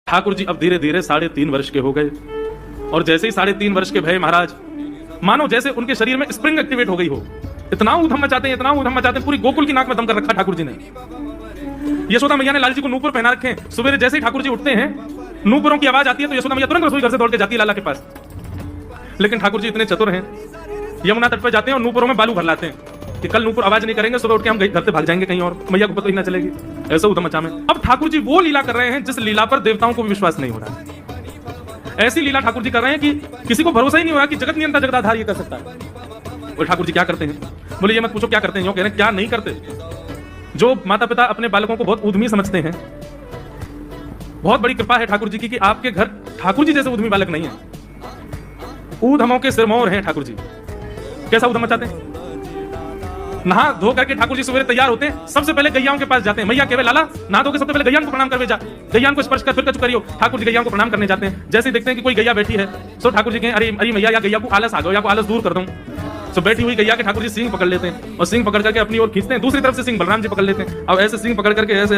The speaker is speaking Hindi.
ठाकुर जी अब धीरे धीरे 3.5 वर्ष के हो गए और जैसे ही 3.5 वर्ष के भय महाराज, मानो जैसे उनके शरीर में स्प्रिंग एक्टिवेट हो गई हो। इतना ऊधम मचाते हैं, इतना ऊधम मचाते हैं, पूरी गोकुल की नाक में दम कर रखा ठाकुर जी ने। यशोदा मैया ने लाल जी को नूपुर पहना रखे हैं। सुबह जैसे ही ठाकुर जी उठते हैं, नूपुरों की आवाज आती है तो यशोदा मैया तुरंत रसोई घर से दौड़ के जाती है लाला के पास। लेकिन ठाकुर जी इतने चतुर हैं, यमुना तट पर जाते हैं और नूपुरों में बालू भर लाते हैं कि कल नूपुर आवाज नहीं करेंगे, सुबह उठ के हम घर से भाग जाएंगे कहीं और, मैया को पता ही ना चलेगी। ऐसा ऊधम मचा में अब ठाकुर जी वो लीला कर रहे हैं जिस लीला पर देवताओं को भी विश्वास नहीं हो रहा। ऐसी लीला ठाकुर जी कर रहे हैं कि किसी को भरोसा ही नहीं हो रहा कि जगत नियंता जगदाधार ये कर सकता है। और ठाकुर जी क्या करते हैं? बोले ये मत पूछो क्या करते हैं, यो कह रहे हैं क्या नहीं करते। जो माता पिता अपने बालकों को बहुत उद्यमी समझते हैं, बहुत बड़ी कृपा है ठाकुर जी की कि आपके घर ठाकुर जी जैसे उद्यमी बालक नहीं है। ऊधमों के सिरमौर हैं ठाकुर जी। कैसा ऊधम मचाते हैं? नहा धो करके ठाकुर जी सवेरे तैयार होते हैं, सबसे पहले गैयाओं के पास जाते हैं। मैया कहवे लाला नहा धो के सबसे पहले गैया को प्रणाम करवे जा, गैया को स्पर्श कर फिर कछु करियो। ठाकुर जी गैया को प्रणाम करने जाते हैं। जैसे देखते हैं कि कोई गैया बैठी है तो ठाकुर जी कहें अरे अरे मैया या गैया को आलस आ गया, या को आलस दूर कर दूं। तो बैठी हुई गैया के ठाकुर जी सींग पकड़ लेते हैं और सींग पकड़ करके अपनी ओर खींचते हैं, दूसरी तरफ से सींग बलराम जी पकड़ लेते हैं और ऐसे सींग पकड़ करके ऐसे